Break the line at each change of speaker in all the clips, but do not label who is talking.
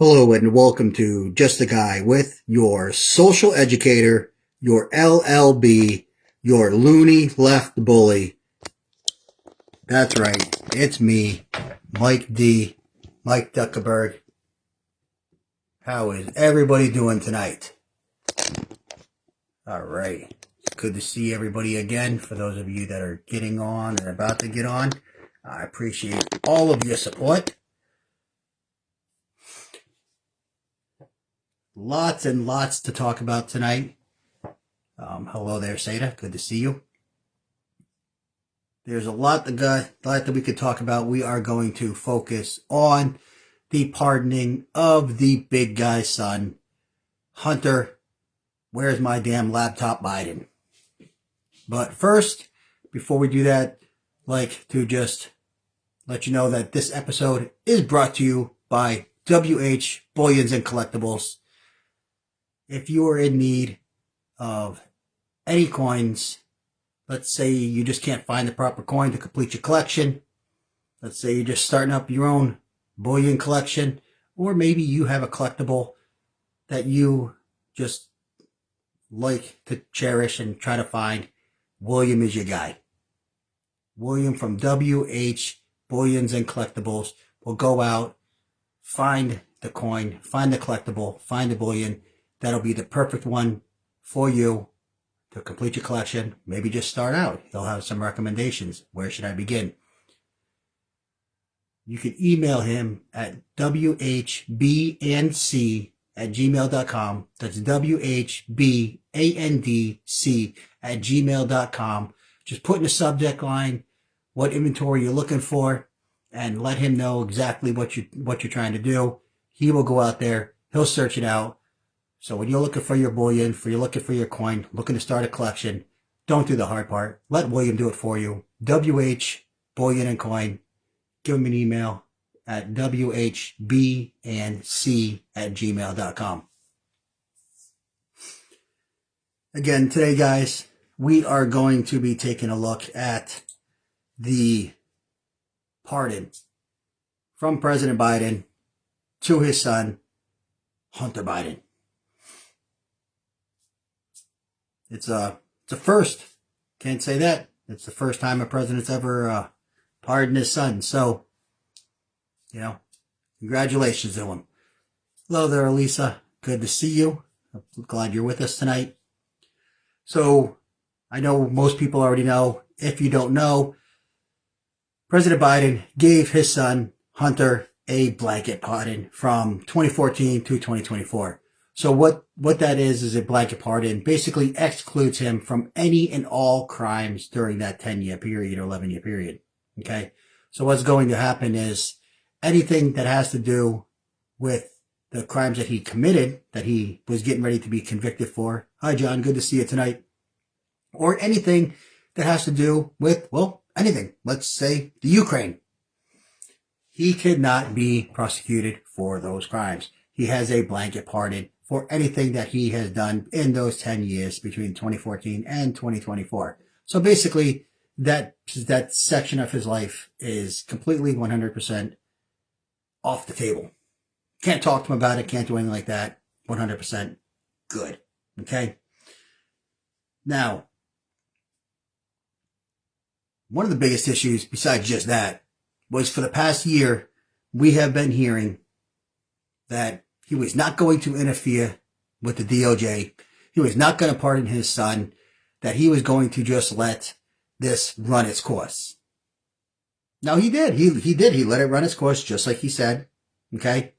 Hello and welcome to Just a Guy with your social educator, your LLB, your loony left bully. That's right, it's me, Mike D, Mike Duckerberg. How is everybody doing tonight? All right, it's good to see everybody again. For those of you that are getting on and about to get on, I appreciate all of your support. Lots and lots to talk about tonight. Hello there, Seda. Good to see you. There's a lot that we could talk about. We are going to focus on the pardoning of the big guy's son, Hunter. Where's my damn laptop, Biden? But first, before we do that, I'd like to just let you know that this episode is brought to you by WH Bullions and Collectibles. If you are in need of any coins, let's say you just can't find the proper coin to complete your collection. Let's say you're just starting up your own bullion collection, or maybe you have a collectible that you just like to cherish and try to find. William is your guy. William from WH Bullions and Collectibles will go out, find the coin, find the collectible, find the bullion. That'll be the perfect one for you to complete your collection. Maybe just start out. He'll have some recommendations. Where should I begin? You can email him at whbandc@gmail.com. That's whbandc@gmail.com. Just put in the subject line what inventory you're looking for and let him know exactly what you're trying to do. He will go out there. He'll search it out. So when you're looking for your bullion, you're looking for your coin, looking to start a collection, don't do the hard part. Let William do it for you. WH Bullion and Coin. Give him an email at whbandc@gmail.com. Again, today, guys, we are going to be taking a look at the pardon from President Biden to his son, Hunter Biden. It's a first. Can't say that. It's the first time a president's ever pardoned his son. So, congratulations to him. Hello there, Elisa. Good to see you. I'm glad you're with us tonight. So, I know most people already know. If you don't know, President Biden gave his son, Hunter, a blanket pardon from 2014 to 2024. So what that is a blanket pardon. Basically excludes him from any and all crimes during that 10-year period or 11-year period. Okay? So what's going to happen is anything that has to do with the crimes that he committed, that he was getting ready to be convicted for. Hi, John. Good to see you tonight. Or anything that has to do with, anything. Let's say the Ukraine. He could not be prosecuted for those crimes. He has a blanket pardon for anything that he has done in those 10 years between 2014 and 2024. So basically, that section of his life is completely 100% off the table. Can't talk to him about it, can't do anything like that. 100% good. Okay? Now, one of the biggest issues, besides just that, was for the past year, we have been hearing that he was not going to interfere with the DOJ. He was not going to pardon his son, that he was going to just let this run its course. Now, he did. He did. He let it run its course, just like he said. Okay?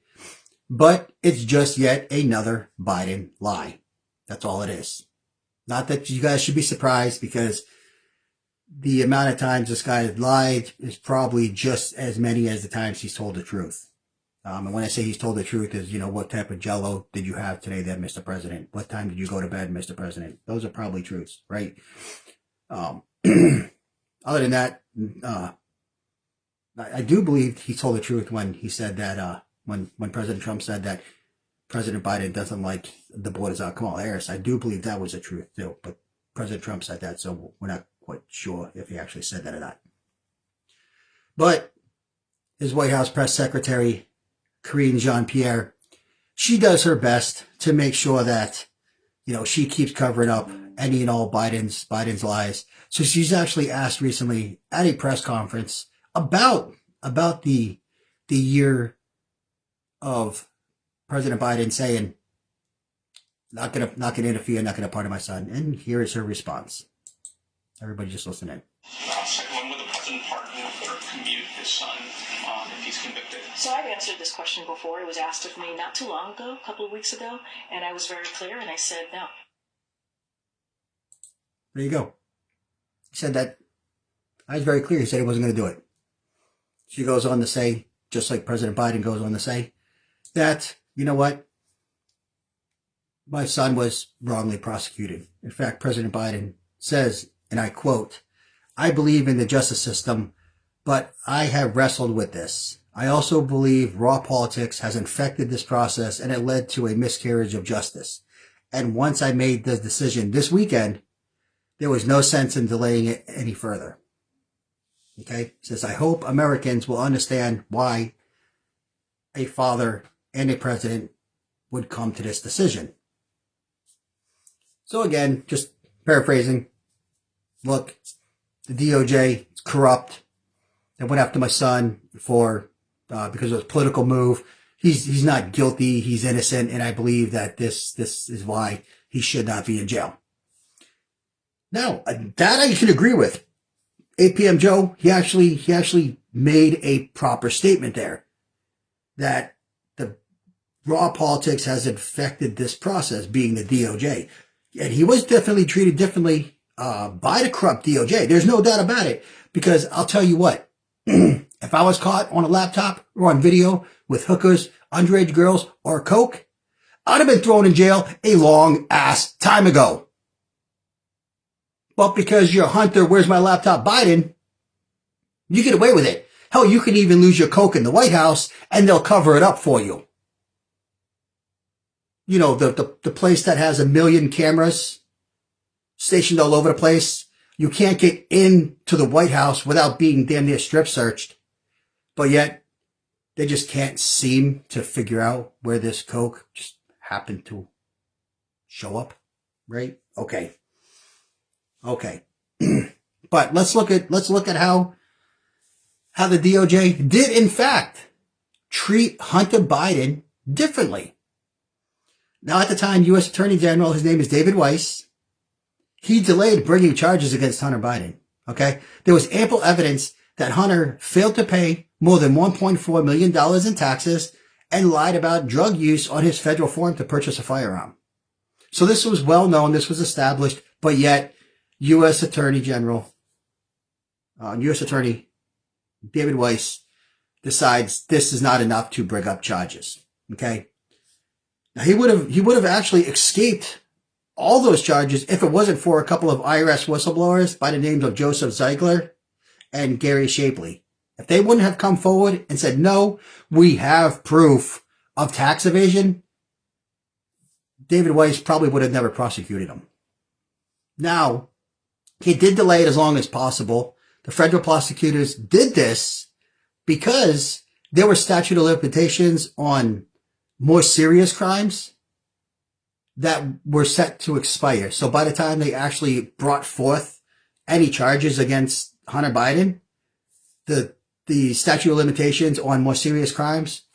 But it's just yet another Biden lie. That's all it is. Not that you guys should be surprised, because the amount of times this guy has lied is probably just as many as the times he's told the truth. And when I say he's told the truth is, what type of jello did you have today there, Mr. President? What time did you go to bed, Mr. President? Those are probably truths, right? Other than that, I do believe he told the truth when he said that, when President Trump said that President Biden doesn't like the borders on Kamala Harris. I do believe that was the truth too, but President Trump said that, so we're not quite sure if he actually said that or not. But his White House press secretary, Karine Jean-Pierre, she does her best to make sure that, she keeps covering up any and all Biden's lies. So she's actually asked recently at a press conference about the year of President Biden saying, not gonna interfere, not gonna pardon my son. And here is her response. Everybody just listen in.
Second one, would the president pardon or commute his son if he's convicted?
So I've answered this question before. It was asked of me not too long ago, a couple of weeks ago, and I was very clear, and I said no.
There you go. He said that. I was very clear. He said he wasn't going to do it. She goes on to say, just like President Biden goes on to say, that, you know what? My son was wrongly prosecuted. In fact, President Biden says, and I quote, "I believe in the justice system, but I have wrestled with this. I also believe raw politics has infected this process and it led to a miscarriage of justice. And once I made the decision this weekend, there was no sense in delaying it any further." Okay? He says, "I hope Americans will understand why a father and a president would come to this decision." So again, just paraphrasing, look, the DOJ is corrupt. They went after my son for because it was a political move. He's not guilty. He's innocent, and I believe that this is why he should not be in jail. Now, that I can agree with. 8 p.m. Joe, he actually made a proper statement there that the raw politics has infected this process, being the DOJ. And he was definitely treated differently by the corrupt DOJ. There's no doubt about it. Because I'll tell you what, if I was caught on a laptop or on video with hookers, underage girls, or coke, I'd have been thrown in jail a long ass time ago. But because you're Hunter, where's my laptop Biden, you get away with it. Hell, you can even lose your coke in the White House and they'll cover it up for you. You know, the place that has 1 million cameras stationed all over the place. You can't get into the White House without being damn near strip searched. But yet, they just can't seem to figure out where this coke just happened to show up, right? Okay. But let's look at how the DOJ did in fact treat Hunter Biden differently. Now, at the time, U.S. Attorney General, his name is David Weiss, he delayed bringing charges against Hunter Biden. Okay? There was ample evidence that Hunter failed to pay more than $1.4 million in taxes and lied about drug use on his federal form to purchase a firearm. So this was well known, this was established, but yet U.S. Attorney David Weiss decides this is not enough to bring up charges. Okay? Now, he would have actually escaped all those charges if it wasn't for a couple of IRS whistleblowers by the names of Joseph Ziegler and Gary Shapley. If they wouldn't have come forward and said, no, we have proof of tax evasion, David Weiss probably would have never prosecuted him. Now, he did delay it as long as possible. The federal prosecutors did this because there were statute of limitations on more serious crimes that were set to expire. So by the time they actually brought forth any charges against Hunter Biden, the statute of limitations on more serious crimes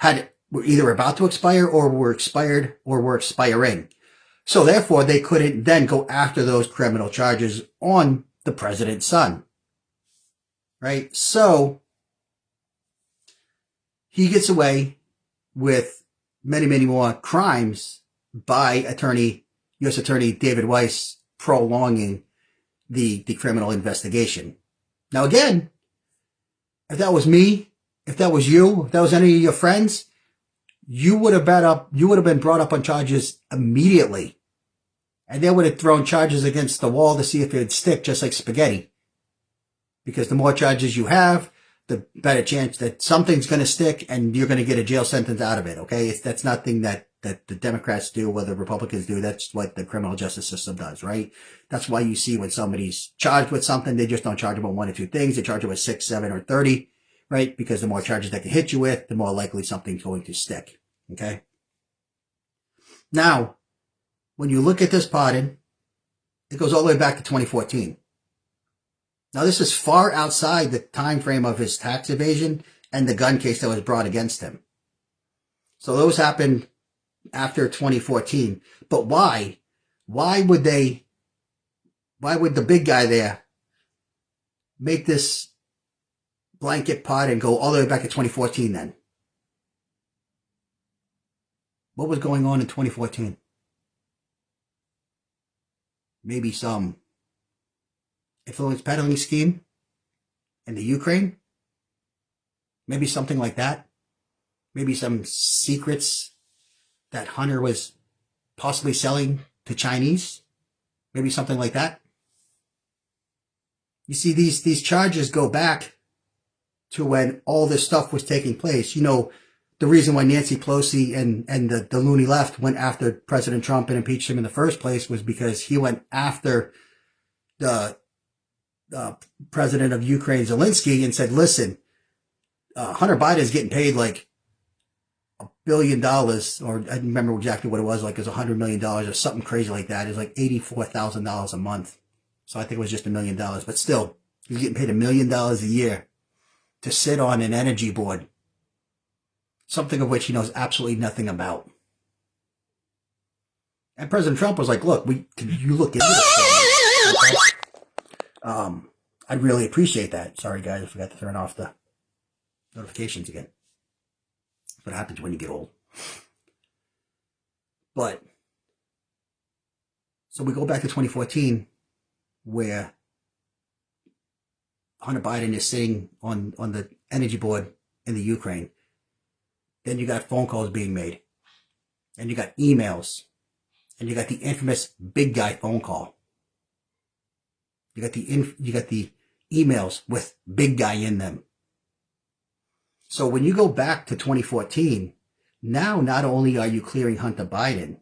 were either about to expire or were expired or were expiring. So therefore, they couldn't then go after those criminal charges on the president's son. Right? So he gets away with many, many more crimes by U.S. Attorney David Weiss prolonging the criminal investigation. Now again, if that was me, if that was you, if that was any of your friends, you would have been brought up on charges immediately. And they would have thrown charges against the wall to see if it would stick, just like spaghetti. Because the more charges you have, the better chance that something's going to stick and you're going to get a jail sentence out of it. Okay. That's nothing that the Democrats do or the Republicans do. That's what the criminal justice system does, right? That's why you see when somebody's charged with something, they just don't charge them with 1 or 2 things. They charge them with 6, 7, or 30, right? Because the more charges they can hit you with, the more likely something's going to stick. Okay. Now, when you look at this pardon, it goes all the way back to 2014. Now, this is far outside the time frame of his tax evasion and the gun case that was brought against him. So those happened after 2014. But why? Why would the big guy there make this blanket pardon go all the way back to 2014 then? What was going on in 2014? Maybe some influence peddling scheme in the Ukraine? Maybe something like that? Maybe some secrets that Hunter was possibly selling to Chinese? Maybe something like that? You see, these charges go back to when all this stuff was taking place. You know, the reason why Nancy Pelosi and the loony left went after President Trump and impeached him in the first place was because he went after the president of Ukraine, Zelensky, and said, listen, Hunter Biden is getting paid like $1 billion, or I don't remember exactly what it was, like it was $100 million or something crazy like that. It was like $84,000 a month. So I think it was just $1 million, but still, he's getting paid $1 million a year to sit on an energy board, something of which he knows absolutely nothing about. And President Trump was like, look, can you look into this? I'd really appreciate that. Sorry, guys, I forgot to turn off the notifications again. That's what happens when you get old. But, so we go back to 2014, where Hunter Biden is sitting on the energy board in the Ukraine. Then you got phone calls being made. And you got emails. And you got the infamous big guy phone call. You got the emails with big guy in them. So when you go back to 2014, now not only are you clearing Hunter Biden,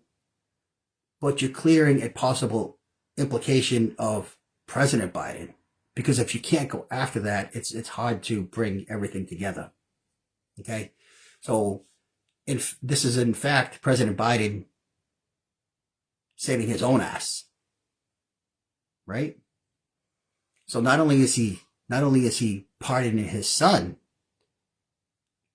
but you're clearing a possible implication of President Biden. Because if you can't go after that, it's hard to bring everything together. Okay? So this is in fact President Biden saving his own ass. Right? So not only is he pardoning his son,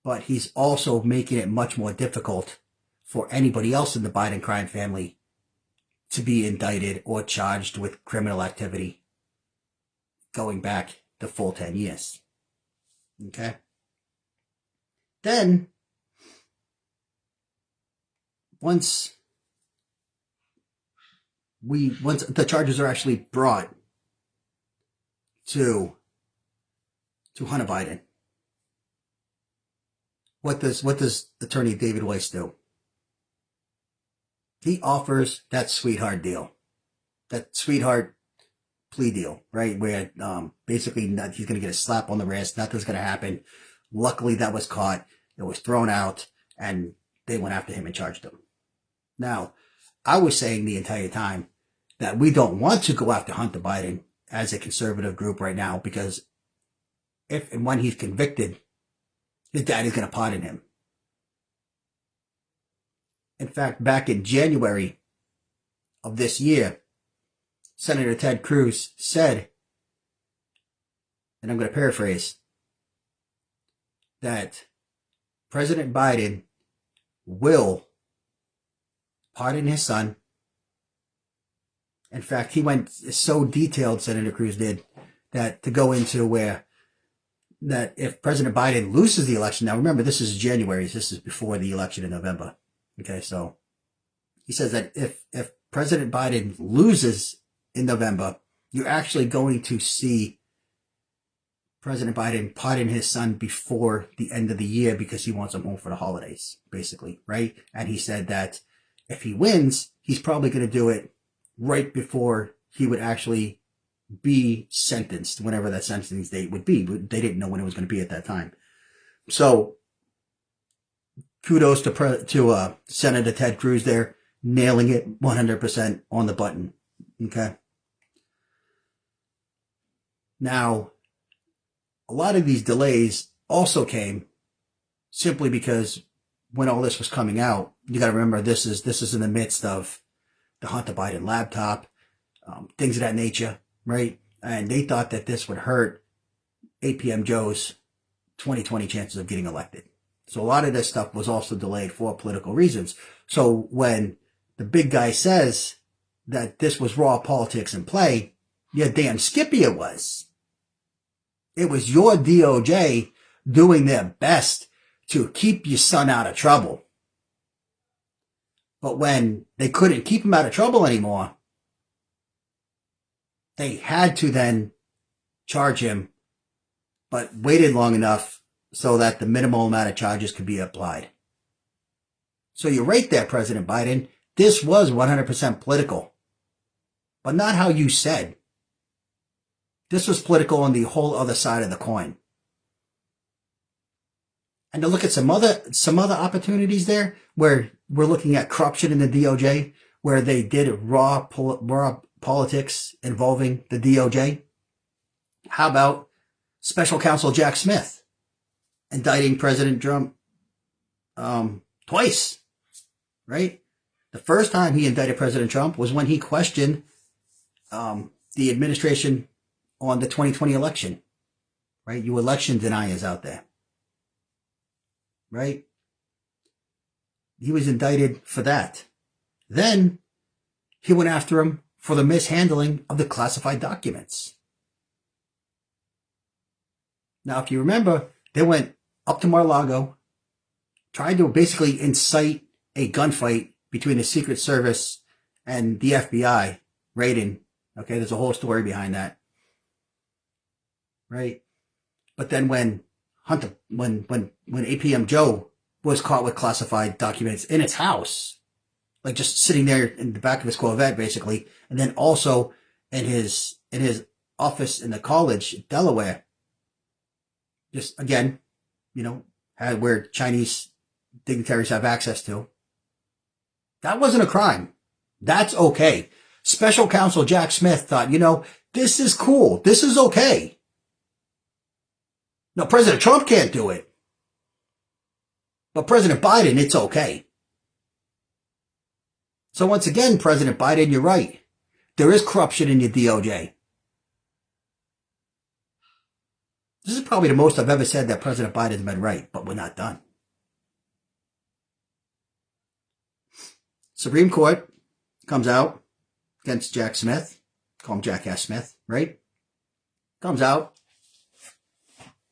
but he's also making it much more difficult for anybody else in the Biden crime family to be indicted or charged with criminal activity going back the full 10 years. Okay? Then, once the charges are actually brought to Hunter Biden, what does Attorney David Weiss do? He offers that sweetheart deal, that sweetheart plea deal, right? Where basically he's going to get a slap on the wrist, nothing's going to happen. Luckily, that was caught. It was thrown out, and they went after him and charged him. Now, I was saying the entire time that we don't want to go after Hunter Biden as a conservative group right now, because if and when he's convicted, his daddy's going to pardon him. In fact, back in January of this year, Senator Ted Cruz said, and I'm going to paraphrase, that President Biden will pardon his son. In fact, he went so detailed, Senator Cruz did, that to go into where that if President Biden loses the election, now remember, this is January, this is before the election in November. Okay, so he says that if President Biden loses in November, you're actually going to see President Biden pardon his son before the end of the year because he wants him home for the holidays, basically, right? And he said that if he wins, he's probably going to do it right before he would actually be sentenced, whenever that sentencing date would be. But they didn't know when it was going to be at that time. So kudos to Senator Ted Cruz there, nailing it 100% on the button. Okay. Now, a lot of these delays also came simply because when all this was coming out, you got to remember this is in the midst of the Hunter Biden laptop, things of that nature, right? And they thought that this would hurt 8 p.m. Joe's 2020 chances of getting elected. So a lot of this stuff was also delayed for political reasons. So when the big guy says that this was raw politics in play, yeah, damn skippy it was. It was your DOJ doing their best to keep your son out of trouble. But when they couldn't keep him out of trouble anymore, they had to then charge him, but waited long enough so that the minimal amount of charges could be applied. So you're right there, President Biden. This was 100% political, but not how you said. This was political on the whole other side of the coin. And to look at some other opportunities there where we're looking at corruption in the DOJ, where they did raw politics involving the DOJ. How about Special Counsel Jack Smith indicting President Trump twice, right? The first time he indicted President Trump was when he questioned the administration on the 2020 election, right? You election deniers out there, right? He was indicted for that. Then he went after him for the mishandling of the classified documents. Now, if you remember, they went up to Mar-a-Lago, tried to basically incite a gunfight between the Secret Service and the FBI raiding. Okay, there's a whole story behind that. Right? But then when 8 p.m. Joe was caught with classified documents in his house, like just sitting there in the back of his Corvette, basically, and then also in his office in the college, Delaware, just again, had where Chinese dignitaries have access to. That wasn't a crime. That's okay. Special Counsel Jack Smith thought, this is cool. This is okay. No, President Trump can't do it. But President Biden, it's okay. So once again, President Biden, you're right. There is corruption in your DOJ. This is probably the most I've ever said that President Biden's been right, but we're not done. Supreme Court comes out against Jack Smith. Call him Jackass Smith, right? Comes out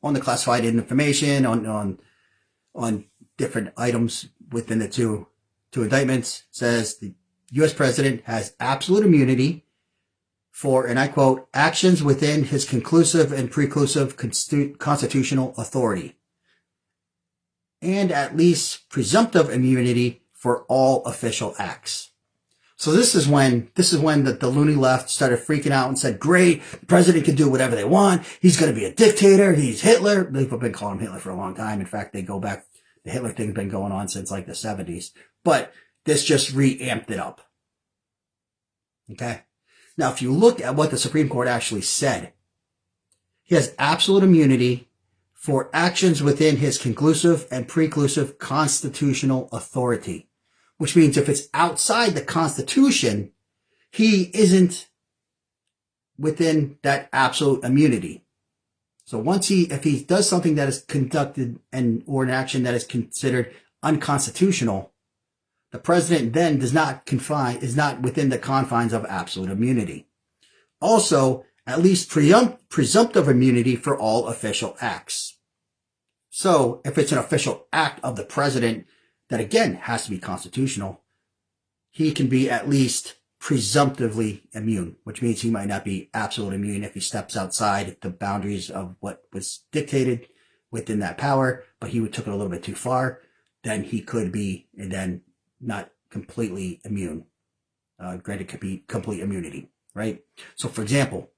on the classified information, on different items within the two indictments, says the U.S. president has absolute immunity for, and I quote, actions within his conclusive and preclusive constitutional authority, and at least presumptive immunity for all official acts. So this is when the loony left started freaking out and said, great, the president can do whatever they want. He's going to be a dictator. He's Hitler. People have been calling him Hitler for a long time. In fact, they go back, the Hitler thing's been going on since like the 70s. But this just re-amped it up. Okay? Now, if you look at what the Supreme Court actually said, he has absolute immunity for actions within his conclusive and preclusive constitutional authority. Which means if it's outside the Constitution, he isn't within that absolute immunity. So if he does something that is conducted or an action that is considered unconstitutional, the president then is not within the confines of absolute immunity. Also, at least presumptive immunity for all official acts. So if it's an official act of the president that again has to be constitutional, he can be at least presumptively immune, which means he might not be absolute immune if he steps outside the boundaries of what was dictated within that power, but he took it a little bit too far, then he could be, and then not completely immune, granted complete immunity, right? So for example,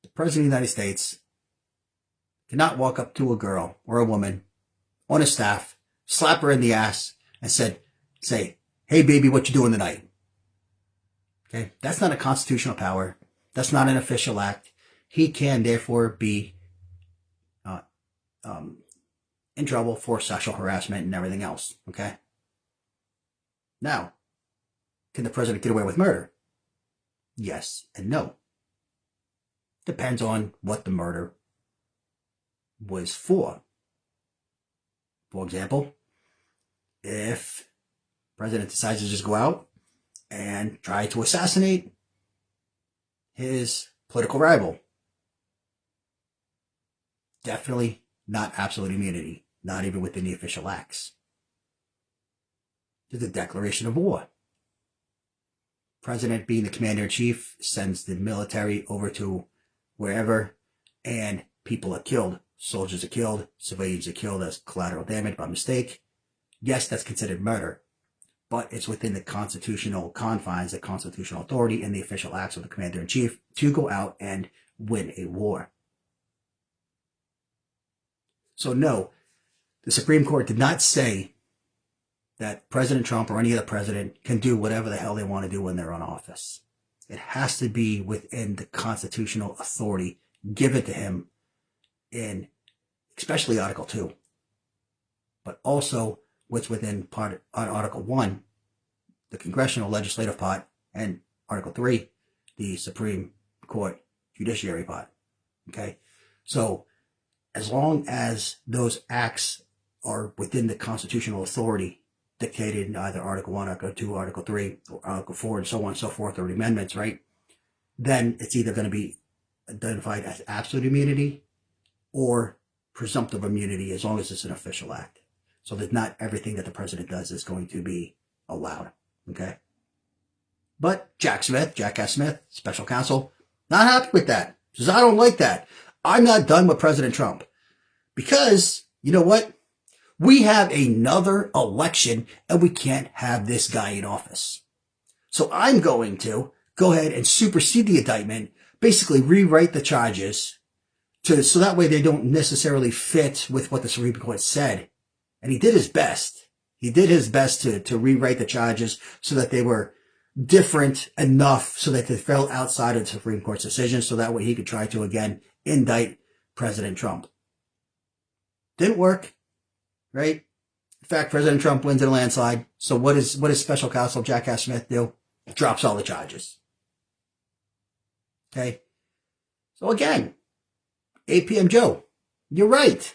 the president of the United States cannot walk up to a girl or a woman on his staff, slap her in the ass, and say, hey baby, what you doing tonight? Okay, that's not a constitutional power. That's not an official act. He can therefore be in trouble for sexual harassment and everything else, okay? Now, can the president get away with murder? Yes and no. Depends on what the murder was for. For example, if the president decides to just go out and try to assassinate his political rival, definitely not absolute immunity, not even within the official acts. There's a declaration of war. President, being the commander-in-chief, sends the military over to wherever, and people are killed. Soldiers are killed. Civilians are killed as collateral damage by mistake. Yes, that's considered murder, but it's within the constitutional confines, the constitutional authority, and the official acts of the commander-in-chief to go out and win a war. So no, the Supreme Court did not say that President Trump or any other president can do whatever the hell they want to do when they're in office. It has to be within the constitutional authority given to him in especially Article 2, but also what's within part on Article 1, the congressional legislative part, and Article 3, the Supreme Court judiciary part. Okay? So as long as those acts are within the constitutional authority dictated in either Article 1, Article 2, Article 3, or Article 4, and so on and so forth, or the amendments, right? Then it's either going to be identified as absolute immunity or presumptive immunity as long as it's an official act. So that not everything that the president does is going to be allowed, okay? But Jackass Smith, special counsel, not happy with that. Says, I don't like that. I'm not done with President Trump. Because, you know what? We have another election and we can't have this guy in office. So I'm going to go ahead and supersede the indictment, basically rewrite the charges so that way they don't necessarily fit with what the Supreme Court said. And he did his best. He did his best to rewrite the charges so that they were different enough so that they fell outside of the Supreme Court's decision, so that way he could try to again indict President Trump. Didn't work, right? In fact, President Trump wins in a landslide. So what does special counsel Jackass Smith do? Drops all the charges. Okay? So again, APM Joe, you're right.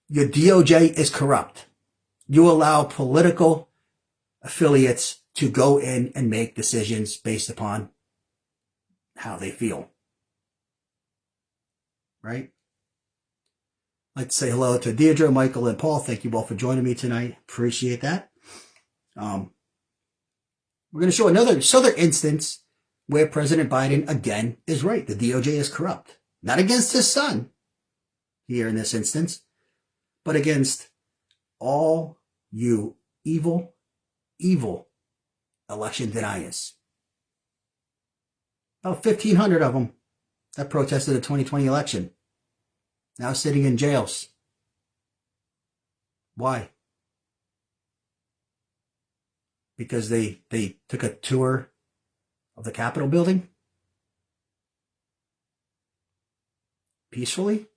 Your DOJ is corrupt. You allow political affiliates to go in and make decisions based upon how they feel. Right? I'd like to say hello to Deirdre, Michael, and Paul. Thank you all for joining me tonight. Appreciate that. We're going to show another instance where President Biden, again, is right. The DOJ is corrupt. Not against his son here in this instance, but against all you evil election deniers. About 1,500 of them that protested the 2020 election. Now sitting in jails. Why? Because they took a tour of the Capitol building peacefully?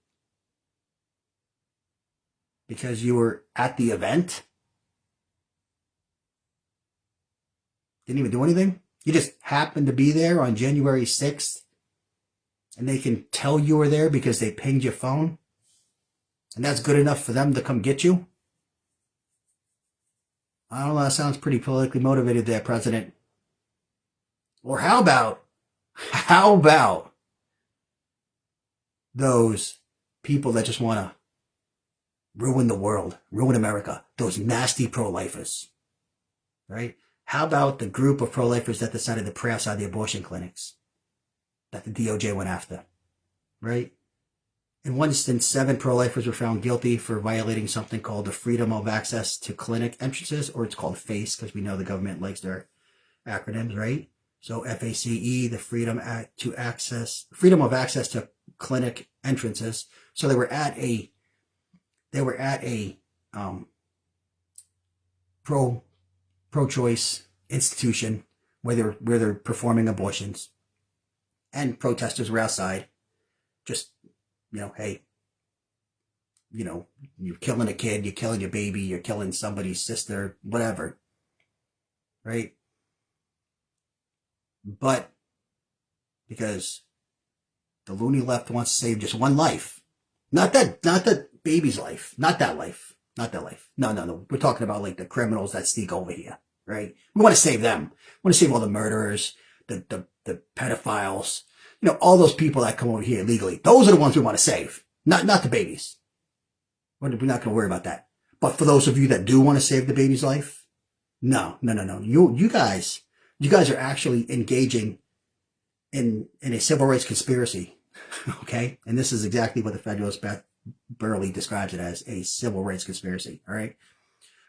Because you were at the event? Didn't even do anything? You just happened to be there on January 6th? And they can tell you were there because they pinged your phone? And that's good enough for them to come get you? I don't know, that sounds pretty politically motivated there, President. Or how about those people that just want to ruin the world, ruin America, those nasty pro-lifers, right? How about the group of pro-lifers that decided to pray outside the abortion clinics that the DOJ went after, right? In one instance, 7 pro-lifers were found guilty for violating something called the Freedom of Access to Clinic Entrances, or it's called FACE, because we know the government likes their acronyms, right? So FACE, the Freedom of Access to Clinic Entrances. So they were at a pro-choice institution where they're performing abortions, and protesters were outside, just, hey, you're killing a kid, you're killing your baby, you're killing somebody's sister, whatever. Right? But because the loony left wants to save just one life. Not that baby's life. Not that life. Not that life. No. We're talking about like the criminals that sneak over here. Right? We want to save them. We want to save all the murderers, the pedophiles, all those people that come over here illegally. Those are the ones we want to save. Not the babies. We're not going to worry about that. But for those of you that do want to save the baby's life, no. You guys are actually engaging in a civil rights conspiracy. Okay? And this is exactly what the Federalist Burley describes it as, a civil rights conspiracy. All right?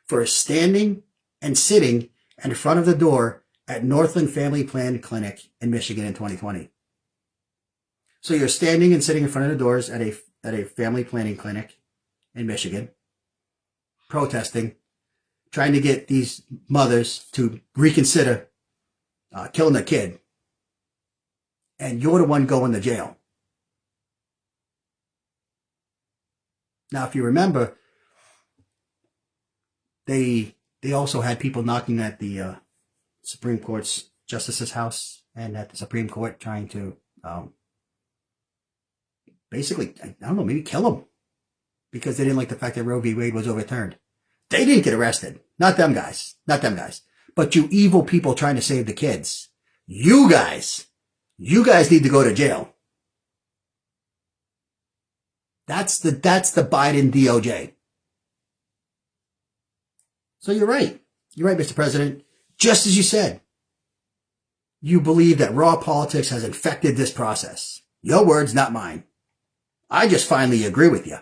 For standing and sitting in front of the door at Northland Family Plan Clinic in Michigan in 2020. So you're standing and sitting in front of the doors at a family planning clinic in Michigan, protesting, trying to get these mothers to reconsider killing their kid. And you're the one going to jail. Now, if you remember, they also had people knocking at the Supreme Court's Justice's house and at the Supreme Court trying to basically, I don't know, maybe kill them because they didn't like the fact that Roe v. Wade was overturned. They didn't get arrested. Not them guys. But you evil people trying to save the kids. You guys need to go to jail. That's the Biden DOJ. So you're right. You're right, Mr. President. Just as you said, you believe that raw politics has infected this process. Your words, not mine. I just finally agree with you.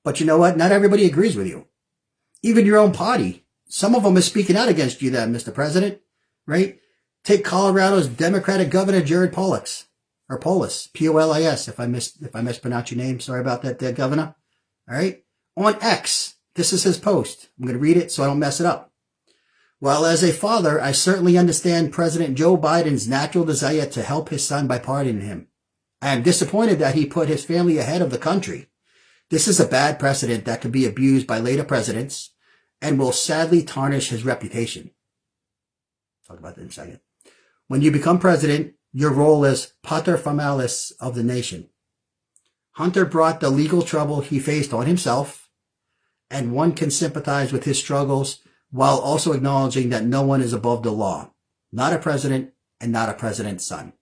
But you know what? Not everybody agrees with you. Even your own party. Some of them are speaking out against you then, Mr. President. Right? Take Colorado's Democratic Governor Jared Polis. Polis, if I mispronounce your name. Sorry about that, there, Governor. All right? On X. This is his post. I'm going to read it so I don't mess it up. While as a father, I certainly understand President Joe Biden's natural desire to help his son by pardoning him. I am disappointed that he put his family ahead of the country. This is a bad precedent that could be abused by later presidents and will sadly tarnish his reputation. Talk about that in a second. When you become president, your role is pater familias of the nation. Hunter brought the legal trouble he faced on himself, and one can sympathize with his struggles while also acknowledging that no one is above the law, not a president and not a president's son.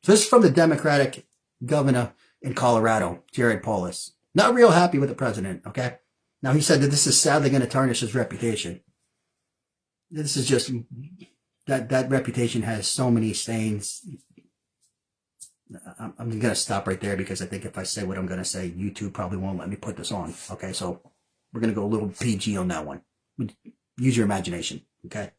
So this is from the Democratic governor in Colorado, Jared Polis. Not real happy with the president, okay? Now, he said that this is sadly going to tarnish his reputation. This is just, that reputation has so many stains. I'm going to stop right there because I think if I say what I'm going to say, YouTube probably won't let me put this on. Okay, so we're going to go a little PG on that one. Use your imagination, okay?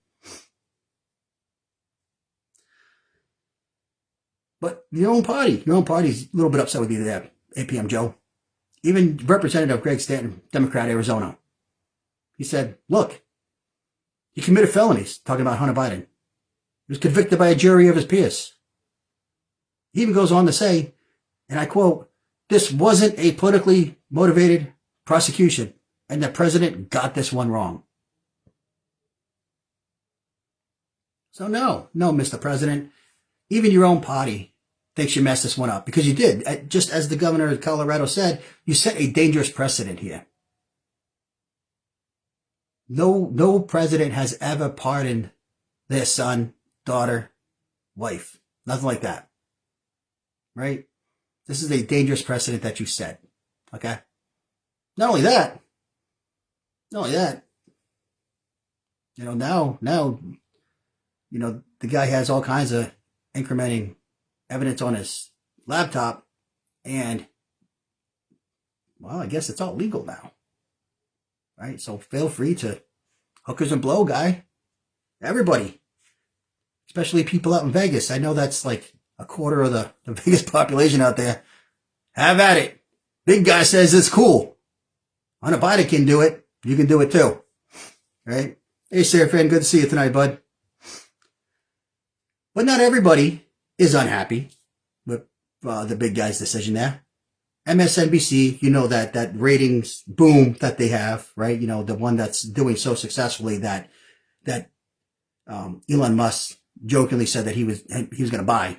But your own party's a little bit upset with you there, APM Joe. Even Representative Greg Stanton, Democrat, Arizona. He said, look, he committed felonies, talking about Hunter Biden. He was convicted by a jury of his peers. He even goes on to say, and I quote, this wasn't a politically motivated prosecution, and the president got this one wrong. So no, Mr. President, even your own party thinks you messed this one up because you did. Just as the governor of Colorado said, you set a dangerous precedent here. No president has ever pardoned their son, daughter, wife. Nothing like that. Right? This is a dangerous precedent that you set. Okay? Not only that, now, the guy has all kinds of incrementing evidence on his laptop, and, well, I guess it's all legal now. Right? So feel free to hookers and blow, guy. Everybody. Especially people out in Vegas. I know that's like a quarter of the Vegas population out there. Have at it. Big guy says it's cool. Hunter Biden can do it. You can do it too. Right? Hey, Sarah Fan, good to see you tonight, bud. But not everybody is unhappy with the big guy's decision there. MSNBC, you know, that ratings boom that they have, right? You know, the one that's doing so successfully that Elon Musk jokingly said that he was going to buy.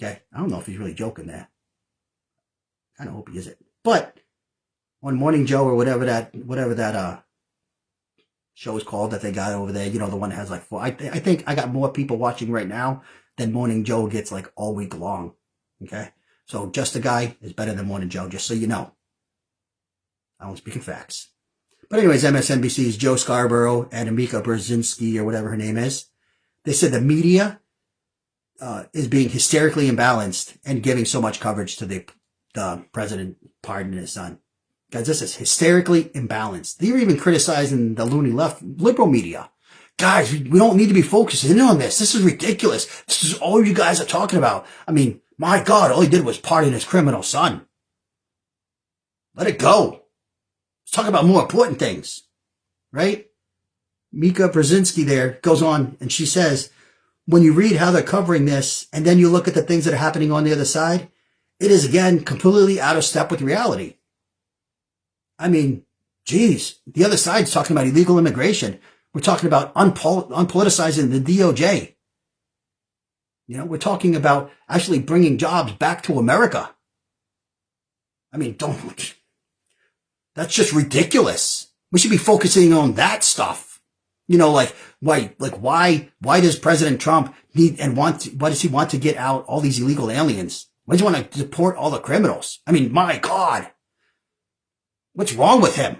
Okay, I don't know if he's really joking there. I kind of hope he isn't. But on Morning Joe or whatever that show is called that they got over there, you know, the one that has like four. I think I got more people watching right now than Morning Joe gets like all week long. Okay, so Just a Guy is better than Morning Joe, just so you know. I don't speak in facts. But anyways, MSNBC's Joe Scarborough and Amika Brzezinski, or whatever her name is, they said the media is being hysterically imbalanced and giving so much coverage to the president pardoning his son. Guys, this is hysterically imbalanced. They're even criticizing the loony left liberal media. Guys, we don't need to be focusing on this. This is ridiculous. This is all you guys are talking about. I mean, my God, all he did was pardon his criminal son. Let it go. Let's talk about more important things, right? Mika Brzezinski there goes on and she says, when you read how they're covering this and then you look at the things that are happening on the other side, it is again completely out of step with reality. I mean, geez, the other side's talking about illegal immigration. We're talking about unpoliticizing the DOJ. You know, we're talking about actually bringing jobs back to America. I mean, that's just ridiculous. We should be focusing on that stuff. You know, like why does President Trump need and why does he want to get out all these illegal aliens? Why does he want to deport all the criminals? I mean, my God, what's wrong with him?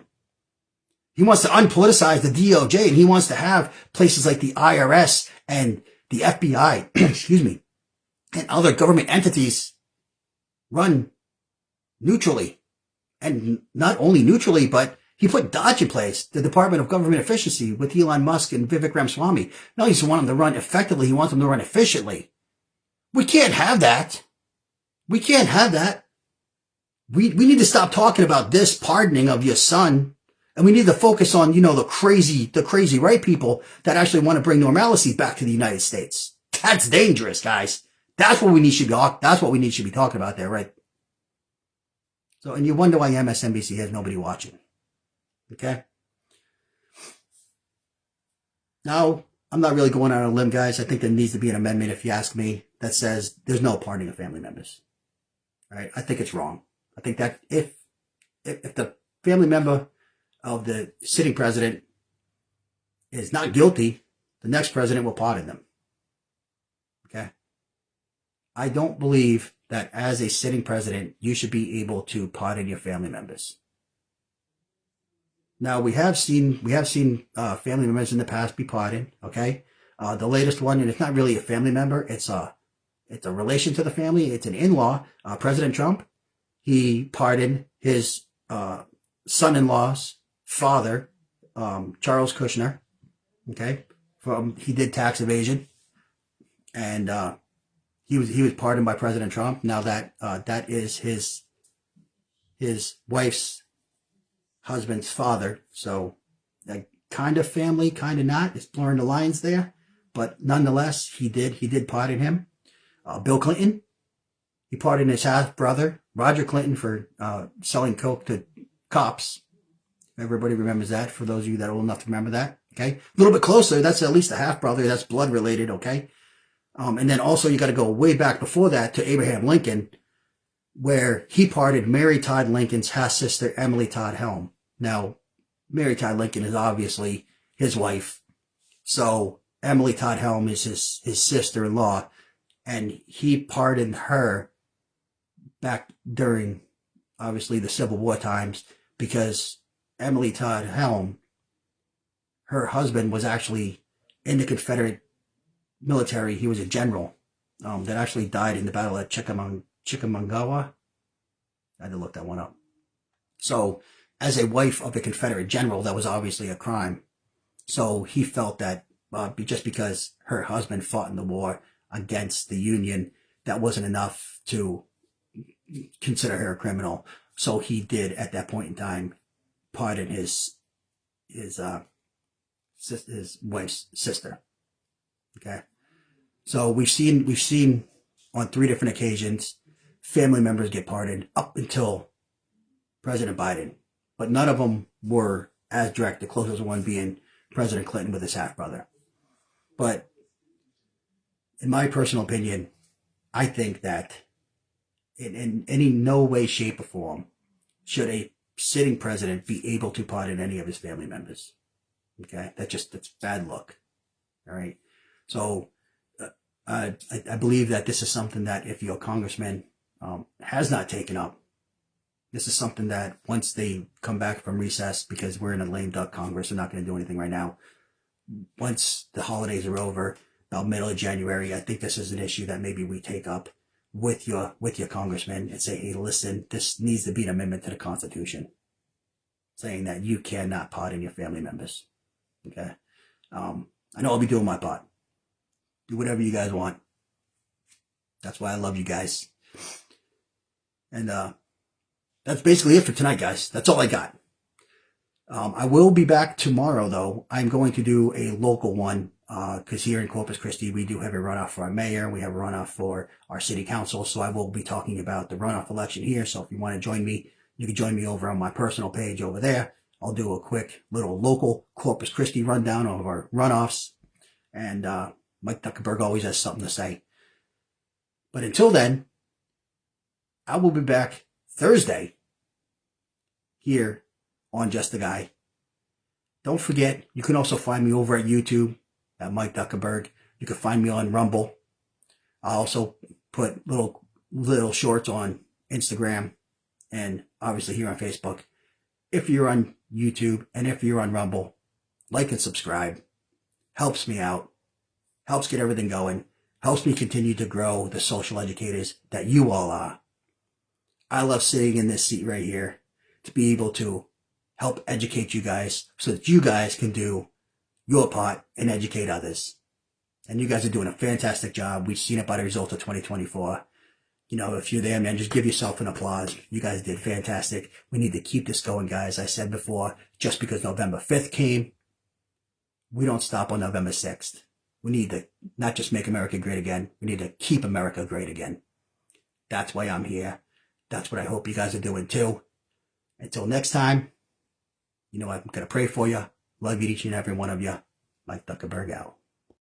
He wants to unpoliticize the DOJ and he wants to have places like the IRS and the FBI, excuse me, and other government entities run neutrally. And not only neutrally, but he put DOGE in place, the Department of Government Efficiency, with Elon Musk and Vivek Ramaswamy. Not only does he want them to run effectively, he wants them to run efficiently. We can't have that. We can't have that. We need to stop talking about this pardoning of your son. And we need to focus on, you know, the crazy right people that actually want to bring normalcy back to the United States. That's dangerous, guys. That's what we need to be talking about there, right? So, and you wonder why MSNBC has nobody watching. Okay? Now, I'm not really going out on a limb, guys. I think there needs to be an amendment, if you ask me, that says there's no pardoning of family members. All right? I think it's wrong. I think that if the family member of the sitting president is not guilty, the next president will pardon them. Okay? I don't believe that as a sitting president, you should be able to pardon your family members. Now, we have seen family members in the past be pardoned, okay? The latest one, and it's not really a family member, it's a relation to the family, it's an in-law, President Trump. He pardoned his son-in-law's father, Charles Kushner, okay? He did tax evasion, and he was pardoned by President Trump. Now that is his wife's husband's father, so that kind of family, kind of not. It's blurring the lines there, but nonetheless, he did pardon him. Bill Clinton, he pardoned his half brother Roger Clinton for selling coke to cops. Everybody remembers that. For those of you that are old enough to remember that, okay, a little bit closer. That's at least a half brother. That's blood related, okay. And then also you got to go way back before that to Abraham Lincoln, where he pardoned Mary Todd Lincoln's half sister Emily Todd Helm. Now, Mary Todd Lincoln is obviously his wife, so Emily Todd Helm is his sister-in-law, and he pardoned her back during, obviously, the Civil War times, because Emily Todd Helm, her husband was actually in the Confederate military. He was a general that actually died in the Battle of Chickamauga. I had to look that one up. So, as a wife of a Confederate general, that was obviously a crime. So he felt that just because her husband fought in the war against the Union, that wasn't enough to consider her a criminal. So he did, at that point in time, pardon his wife's sister. Okay, so we've seen on 3 different occasions family members get pardoned up until President Biden, but none of them were as direct, the closest one being President Clinton with his half-brother. But in my personal opinion, I think that in any no way, shape, or form should a sitting president be able to pardon any of his family members. Okay, that's bad luck. All right, so I believe that this is something that if your congressman has not taken up, this is something that once they come back from recess, because we're in a lame duck Congress, they're not going to do anything right now. Once the holidays are over, about middle of January, I think this is an issue that maybe we take up with your congressman and say, hey, listen, this needs to be an amendment to the Constitution saying that you cannot pardon your family members. Okay. I know I'll be doing my part. Do whatever you guys want. That's why I love you guys. And that's basically it for tonight, guys. That's all I got. I will be back tomorrow, though. I'm going to do a local one because here in Corpus Christi, we do have a runoff for our mayor. We have a runoff for our city council. So I will be talking about the runoff election here. So if you want to join me, you can join me over on my personal page over there. I'll do a quick little local Corpus Christi rundown of our runoffs. And Mike Zuckerberg always has something to say. But until then, I will be back Thursday here on Just a Guy. Don't forget, you can also find me over at YouTube at Mike Zuckerberg. You can find me on Rumble. I also put little shorts on Instagram and obviously here on Facebook. If you're on YouTube and if you're on Rumble, like and subscribe. Helps me out. Helps get everything going. Helps me continue to grow the social educators that you all are. I love sitting in this seat right here to be able to help educate you guys so that you guys can do your part and educate others. And you guys are doing a fantastic job. We've seen it by the results of 2024. You know, if you're there, man, just give yourself an applause. You guys did fantastic. We need to keep this going, guys. I said before, just because November 5th came, we don't stop on November 6th. We need to not just make America great again. We need to keep America great again. That's why I'm here. That's what I hope you guys are doing too. Until next time, you know, I'm going to pray for you. Love you, each and every one of you. Mike Zuckerberg out.